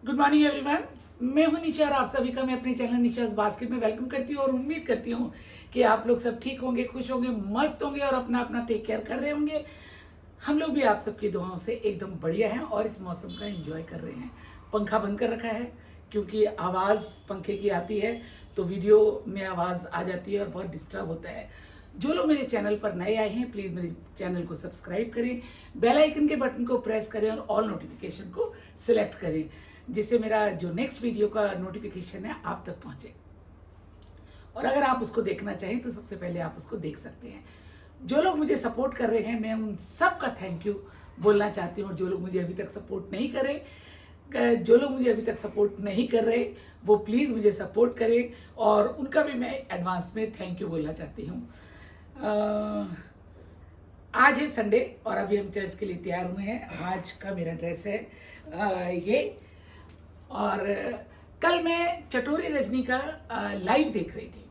Good morning everyone. मैं हूं निशा और आप सभी का मैं अपने चैनल निशास बास्केट में वेलकम करती हूं और उम्मीद करती हूं कि आप लोग सब ठीक होंगे, खुश होंगे, मस्त होंगे और अपना अपना टेक केयर कर रहे होंगे। हम लोग भी आप सबकी दुआओं से एकदम बढ़िया हैं और इस मौसम का एंजॉय कर रहे हैं। पंखा बंद कर रखा है क्योंकि आवाज़ पंखे की आती है तो वीडियो में आवाज़ आ जाती है और बहुत डिस्टर्ब होता है। जो लोग मेरे चैनल पर नए आए हैं प्लीज़ मेरे चैनल को सब्सक्राइब करें, बेल आइकन के बटन को प्रेस करें और ऑल नोटिफिकेशन को सिलेक्ट करें जिससे मेरा जो नेक्स्ट वीडियो का नोटिफिकेशन है आप तक पहुंचे। और अगर आप उसको देखना चाहें तो सबसे पहले आप उसको देख सकते हैं। जो लोग मुझे सपोर्ट कर रहे हैं मैं उन सब का थैंक यू बोलना चाहती हूँ। और जो लोग मुझे अभी तक सपोर्ट नहीं कर रहे वो प्लीज़ मुझे सपोर्ट करें और उनका भी मैं एडवांस में थैंक यू बोलना चाहती हूँ। आज है संडे और अभी हम चर्च के लिए तैयार हुए हैं। आज का मेरा ड्रेस है ये। और कल मैं चटोरी रजनी का लाइव देख रही थी।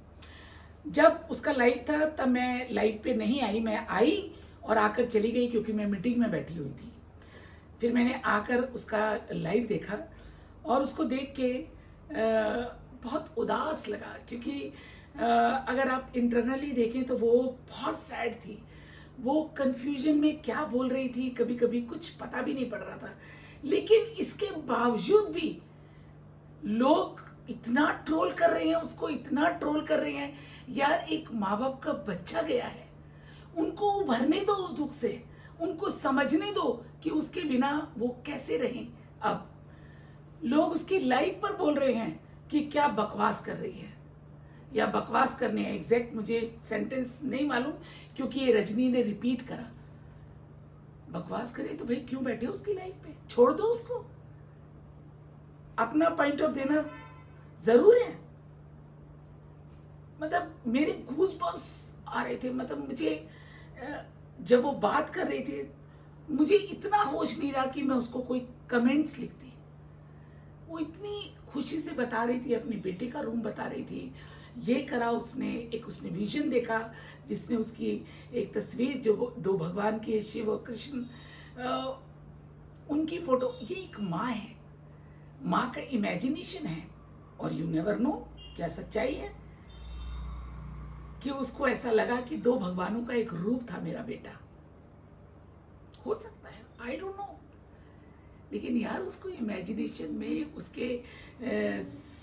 जब उसका लाइव था तब मैं लाइव पे नहीं आई, मैं आई और आकर चली गई क्योंकि मैं मीटिंग में बैठी हुई थी। फिर मैंने आकर उसका लाइव देखा और उसको देख के बहुत उदास लगा क्योंकि अगर आप इंटरनली देखें तो वो बहुत सैड थी। वो कंफ्यूजन में क्या बोल रही थी, कभी कभी कुछ पता भी नहीं पड़ रहा था। लेकिन इसके बावजूद भी लोग इतना ट्रोल कर रहे हैं उसको, इतना ट्रोल कर रहे हैं। यार एक माँ बाप का बच्चा गया है, उनको उभरने दो उस दुख से, उनको समझने दो कि उसके बिना वो कैसे रहें। अब लोग उसकी लाइफ पर बोल रहे हैं कि क्या बकवास कर रही है या बकवास करने हैं। एग्जैक्ट मुझे सेंटेंस नहीं मालूम क्योंकि ये रजनी ने रिपीट करा। बकवास करे तो भाई क्यों बैठे उसकी लाइफ पे, छोड़ दो उसको। अपना पॉइंट ऑफ देना जरूर है। मतलब मेरे गूज बम्स आ रहे थे। मतलब मुझे जब वो बात कर रही थी मुझे इतना होश नहीं रहा कि मैं उसको कोई कमेंट्स लिखती। वो इतनी खुशी से बता रही थी, अपने बेटे का रूम बता रही थी। ये करा उसने विजन देखा जिसमें उसकी एक तस्वीर जो दो भगवान की, शिव और कृष्ण, उनकी फोटो। ये एक माँ है, माँ का इमेजिनेशन है और यू नेवर नो क्या सच्चाई है कि उसको ऐसा लगा कि दो भगवानों का एक रूप था मेरा बेटा। हो सकता है, आई डोंट नो। लेकिन यार उसको इमेजिनेशन में, उसके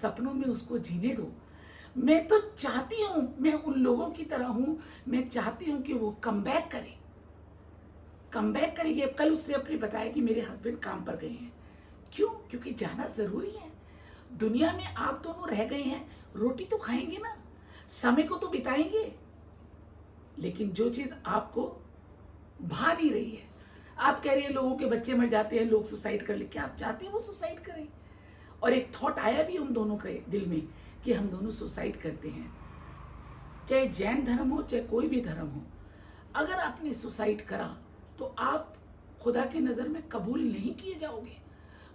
सपनों में उसको जीने दो। मैं तो चाहती हूँ, मैं उन लोगों की तरह हूँ, मैं चाहती हूँ कि वो कम बैक करेगी। अब कल उसने अपने बताया कि मेरे हस्बैंड काम पर गए हैं। क्यों? क्योंकि जाना जरूरी है। दुनिया में आप दोनों रह गए हैं, रोटी तो खाएंगे ना, समय को तो बिताएंगे। लेकिन जो चीज आपको भा नहीं रही है, आप कह रही है लोगों के बच्चे मर जाते हैं, लोग सुसाइड कर ले, क्या आप चाहते हैं वो सुसाइड करें? और एक थॉट आया भी उन दोनों के दिल में कि हम दोनों सुसाइड करते हैं। चाहे जैन धर्म हो चाहे कोई भी धर्म हो, अगर आपने सुसाइड करा तो आप खुदा की नजर में कबूल नहीं किए जाओगे,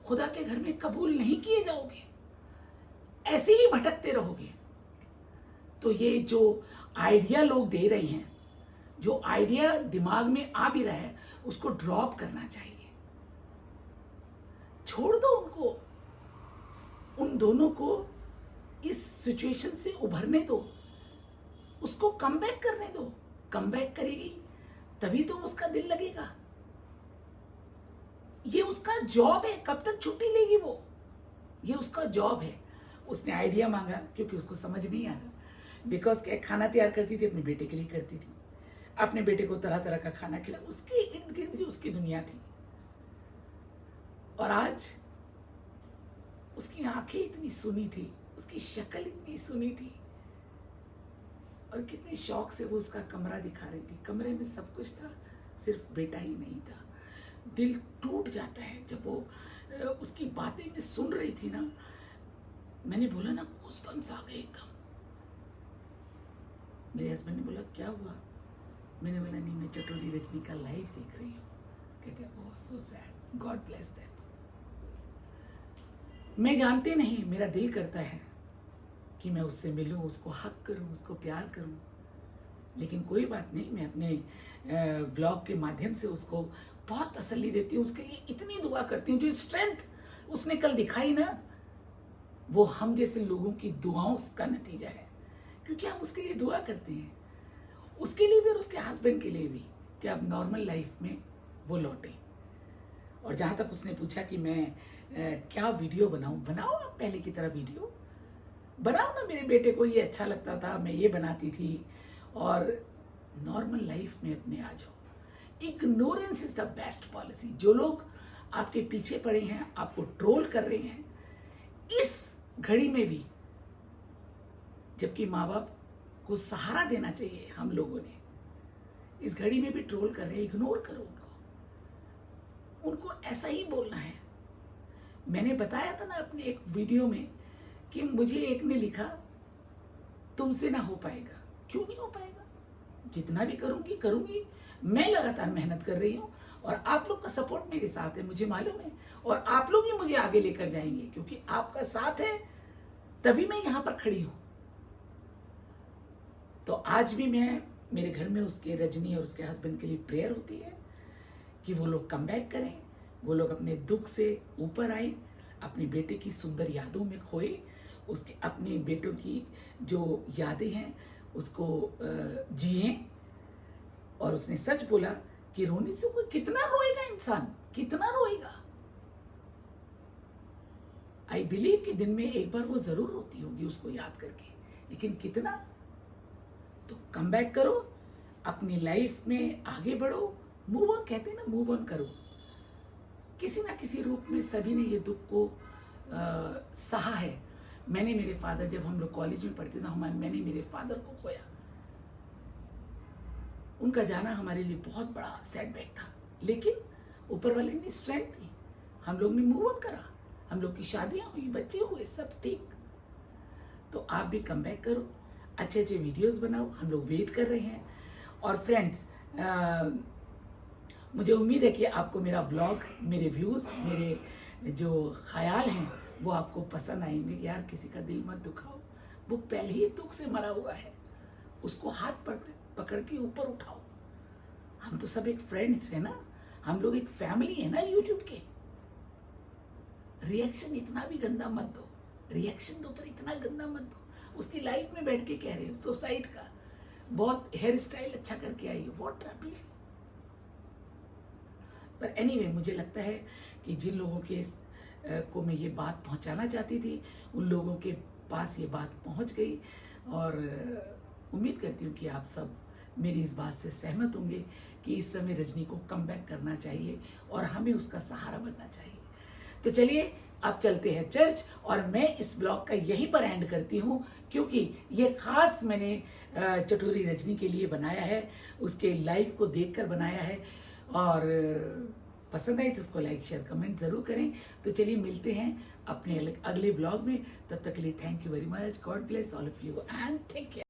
खुदा के घर में कबूल नहीं किए जाओगे, ऐसे ही भटकते रहोगे। तो ये जो आइडिया लोग दे रहे हैं, जो आइडिया दिमाग में आ भी रहा है, उसको ड्रॉप करना चाहिए। छोड़ दो उनको, उन दोनों को इस सिचुएशन से उभरने दो, उसको कम बैक करने दो। कम बैक करेगी तभी तो उसका दिल लगेगा। ये उसका जॉब है, कब तक छुट्टी लेगी वो? ये उसका जॉब है। उसने आइडिया मांगा क्योंकि उसको समझ नहीं आ रहा। बिकॉज क्या खाना तैयार करती थी, अपने बेटे के लिए करती थी, अपने बेटे को तरह तरह का खाना खिला, उसके इर्द गिर्द ही उसकी दुनिया थी। और आज उसकी आंखें इतनी सुनी थी, उसकी शक्ल इतनी सुनी थी और कितने शौक से वो उसका कमरा दिखा रही थी। कमरे में सब कुछ था, सिर्फ बेटा ही नहीं था। दिल टूट जाता है जब वो उसकी बातें में सुन रही थी ना। मैंने बोला ना, गूज़बम्स आ गए एकदम। मेरे हस्बैंड ने बोला क्या हुआ? मैंने बोला नहीं, मैं चटोरी रजनी का लाइव देख रही हूँ। कहते oh so sad, god bless them. मैं जानते नहीं, मेरा दिल करता है कि मैं उससे मिलूं, उसको हक करूं, उसको प्यार करूं। लेकिन कोई बात नहीं, मैं अपने व्लॉग के माध्यम से उसको बहुत तसल्ली देती हूँ, उसके लिए इतनी दुआ करती हूँ। जो स्ट्रेंथ उसने कल दिखाई ना, वो हम जैसे लोगों की दुआओं का नतीजा है, क्योंकि हम उसके लिए दुआ करते हैं, उसके लिए भी और उसके हस्बैंड के लिए भी, कि अब नॉर्मल लाइफ में वो लौटे। और जहाँ तक उसने पूछा कि मैं क्या वीडियो बनाऊं, बनाओ आप पहले की तरह वीडियो बनाओ ना, मेरे बेटे को ये अच्छा लगता था, मैं ये बनाती थी, और नॉर्मल लाइफ में अपने आ जाओ। Ignorance is the best policy. जो लोग आपके पीछे पड़े हैं, आपको ट्रोल कर रहे हैं, इस घड़ी में भी, जबकि माँ बाप को सहारा देना चाहिए हम लोगों ने, इस घड़ी में भी ट्रोल कर रहे हैं, इग्नोर करो उनको ऐसा ही बोलना है। मैंने बताया था ना अपने एक वीडियो में कि मुझे एक ने लिखा, तुमसे ना हो पाएगा। क्यों नहीं हो पाएगा? जितना भी करूंगी। मैं लगातार मेहनत कर रही हूं और आप लोग का सपोर्ट मेरे साथ है, मुझे मालूम है, और आप लोग ही मुझे आगे लेकर जाएंगे, क्योंकि आपका साथ है तभी मैं यहां पर खड़ी हूं। तो आज भी मैं, मेरे घर में उसके, रजनी और उसके हस्बैंड के लिए प्रेयर होती है कि वो लोग कम बैक करें, वो लोग अपने दुख से ऊपर आए, अपने बेटे की सुंदर यादों में खोए, उसके अपने बेटों की जो यादें हैं उसको जिए। और उसने सच बोला कि रोने से कोई कितना रोएगा, इंसान कितना रोएगा। आई बिलीव कि दिन में एक बार वो जरूर रोती होगी उसको याद करके, लेकिन कितना। तो कम बैक करो, अपनी लाइफ में आगे बढ़ो, मूव ऑन कहते हैं ना, मूव ऑन करो। किसी ना किसी रूप में सभी ने ये दुख को सहा है। मैंने मेरे फादर, जब हम लोग कॉलेज में पढ़ते थे, मैंने मेरे फादर को खोया। उनका जाना हमारे लिए बहुत बड़ा सेटबैक था, लेकिन ऊपर वाले ने स्ट्रेंथ थी, हम लोग ने मूव ऑन करा, हम लोग की शादियां हुई, बच्चे हुए, सब ठीक। तो आप भी कम बैक करो, अच्छे अच्छे वीडियोस बनाओ, हम लोग वेट कर रहे हैं। और फ्रेंड्स, मुझे उम्मीद है कि आपको मेरा व्लॉग, मेरे व्यूज़, मेरे जो ख्याल हैं वो आपको पसंद आएंगे। यार किसी का दिल मत दुखाओ, वो पहले ही दुख से मरा हुआ है, उसको हाथ पकड़ के ऊपर उठाओ। हम तो सब एक फ्रेंड्स हैं ना, हम लोग एक फैमिली है ना यूट्यूब के। रिएक्शन इतना भी गंदा मत दो, रिएक्शन दो पर इतना गंदा मत दो। उसकी लाइफ में बैठ के कह रहे हो, सोसाइटी का बहुत हेयर स्टाइल अच्छा करके आई है, व्हाट रबिश। पर एनीवे, मुझे लगता है कि जिन लोगों के को मैं ये बात पहुंचाना चाहती थी, उन लोगों के पास ये बात पहुंच गई। और उम्मीद करती हूँ कि आप सब मेरी इस बात से सहमत होंगे कि इस समय रजनी को कम बैक करना चाहिए और हमें उसका सहारा बनना चाहिए। तो चलिए अब चलते हैं चर्च, और मैं इस ब्लॉग का यहीं पर एंड करती हूँ, क्योंकि ये खास मैंने चटोरी रजनी के लिए बनाया है, उसके लाइफ को देखकर बनाया है। और पसंद आई तो उसको लाइक, शेयर, कमेंट जरूर करें। तो चलिए मिलते हैं अपने अगले व्लॉग में, तब तक के लिए thank you very much, god bless all of you and take care.